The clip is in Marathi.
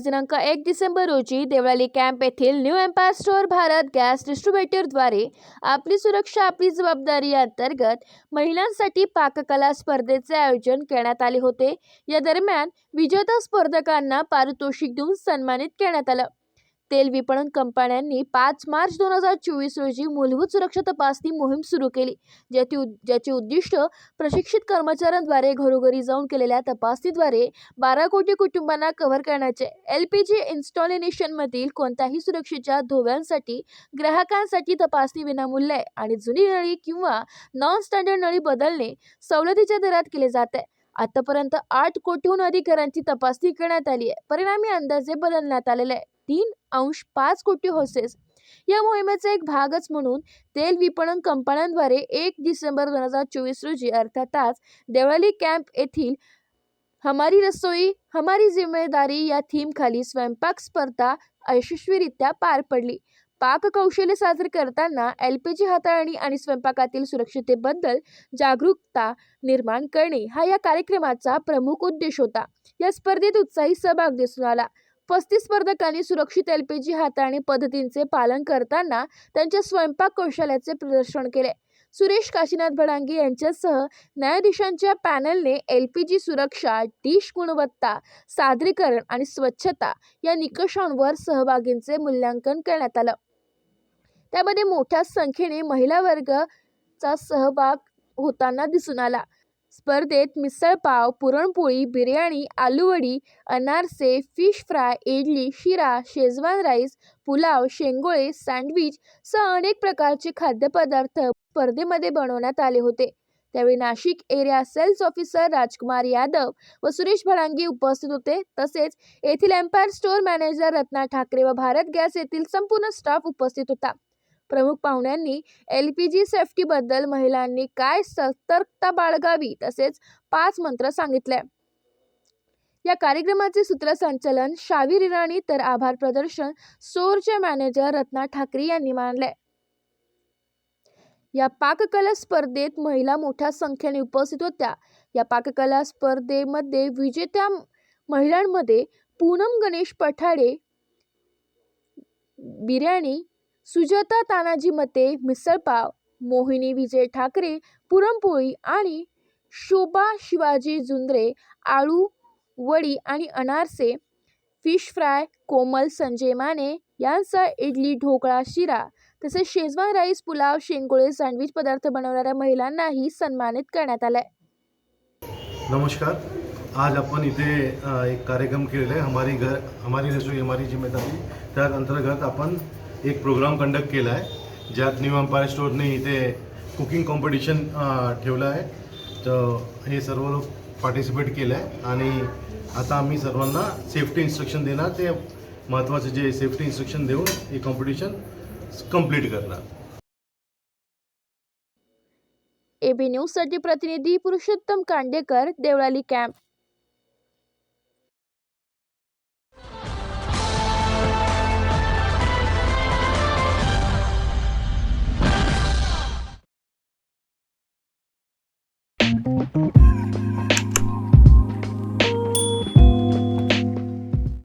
दिनांक 1 डिसेंबर रोजी देवळाली कॅम्प येथील new empire store Bharat gas डिस्ट्रीब्युटरद्वारे आपली सुरक्षा आपली जबाबदारी या अंतर्गत महिलांसाठी पाककला स्पर्धेचे आयोजन करण्यात आले होते। या दरम्यान विजेता स्पर्धकांना पारितोषिक देऊन सन्मानित करण्यात आलं। तेल विपणन कंपन्यांनी 5 मार्च 2024 रोजी मूलभूत सुरक्षा तपासणी मोहीम सुरू केली, ज्याचे उद्दिष्ट प्रशिक्षित कर्मचाऱ्यांद्वारे घरोघरी जाऊन केलेल्या तपासणीद्वारे 12 कोटी कुटुंबांना कव्हर करण्याचे। LPG इन्स्टॉलेशनमधील कोणत्याही सुरक्षेच्या धोक्यांसाठी ग्राहकांसाठी तपासणी विनामूल्य आहे आणि जुनी नळी किंवा नॉन स्टँडर्ड नळी बदलणे सवलतीच्या दरात केले जाते। आतापर्यंत 8 कोटीहून अधिक घरांची तपासणी करण्यात आली आहे। परिणामी अंदाजे बदलण्यात आलेले आहे 3.5 कोटी हॉसेस। या मोहिमेचा एक भागच म्हणून तेल विपणन कंपन्यांद्वारे 1 डिसेंबर 2024 रोजी अर्थात आज देवळाली कॅम्प येथील हमारी रसोई हमारी जिम्मेदारी या थीम खाली स्वयंपाक स्पर्धा यशस्वीरित्या पार पडली। पाक कौशल्य सादर करताना LPG हाताळणी आणि स्वयंपाकातील सुरक्षिततेबद्दल जागरूकता निर्माण करणे हा या कार्यक्रमाचा प्रमुख उद्देश होता। या स्पर्धेत उत्साही सहभाग दिसून आला। 35 स्पर्धकांनी सुरक्षित LPG हाताळणी पद्धतींचे पालन करताना त्यांच्या स्वयंपाक कौशल्याचे प्रदर्शन केले। सुरेश काशीनाथ भडांगे यांच्यासह न्यायाधीशांच्या पॅनलने LPG सुरक्षा, डिश गुणवत्ता, सादरीकरण आणि स्वच्छता या निकषांवर सहभागींचे मूल्यांकन करण्यात आलं। त्यामध्ये मोठ्या संख्येने महिला वर्गाचा सहभाग होताना दिसून आला। स्पर्धेत मिसळ पाव, पुरणपोळी, बिर्याणी, आलूवडी, अनारसे, फिश फ्राय, इडली, शिरा, शेजवान राईस, पुलाव, शेंगोळे, सँडविच सह अनेक प्रकारचे खाद्यपदार्थ स्पर्धेमध्ये बनवण्यात आले होते। त्यावेळी Nashik area sales officer Rajkumar Yadav व सुरेश भडांगे उपस्थित होते। तसेच येथील Empire store manager Ratna Thackeray व भारत गॅस येथील संपूर्ण स्टाफ उपस्थित होता। प्रमुख पाहुण्यांनी LPG सेफ्टीबद्दल महिलांनी काय सतर्कता बाळगावी तसेच 5 मंत्र सांगितले। या कार्यक्रमाचे सूत्रसंचालन शावीर इराणी तर आभार प्रदर्शन स्टोअरचे मॅनेजर रत्ना ठाकरे यांनी मानले। या पाककला स्पर्धेत महिला मोठ्या संख्येने उपस्थित होत्या। या पाककला स्पर्धेमध्ये विजेत्या महिलांमध्ये पूनम गणेश पठाडे बिर्याणी, सुजाता तानाजी मते मिसळपाव, मोहिनी विजय ठाकरे पुरणपोळी आणि शोभा शिवाजी जुंद्रे आळू वडी आणि अनारसे, फिश फ्राय, कोमल संजय माने यांचा इडली, ढोकळा, शिरा तसेच शेजवान राईस, पुलाव, शेंगोळे, सँडविच पदार्थ बनवणाऱ्या महिलांनाही सन्मानित करण्यात आले। नमस्कार, आज आपण इथे एक कार्यक्रम केलेला आहे हमारी रसोई हमारी जिम्मेदारी। त्या अंतर्गत आपण एक प्रोग्राम कंडक्ट केला आहे, ज्यात न्यू एम्पायर स्टोअरने इथे कुकिंग कॉम्पिटिशन ठेवलं आहे। तर हे सर्व लोक पार्टिसिपेट केलं आहे आणि आता आम्ही सर्वांना सेफ्टी इन्स्ट्रक्शन देणार, ते महत्त्वाचे जे सेफ्टी इन्स्ट्रक्शन देऊन हे कॉम्पिटिशन कंप्लीट करणार। AB न्यूजसाठी प्रतिनिधी पुरुषोत्तम कांडेकर, देवळाली कॅम्प।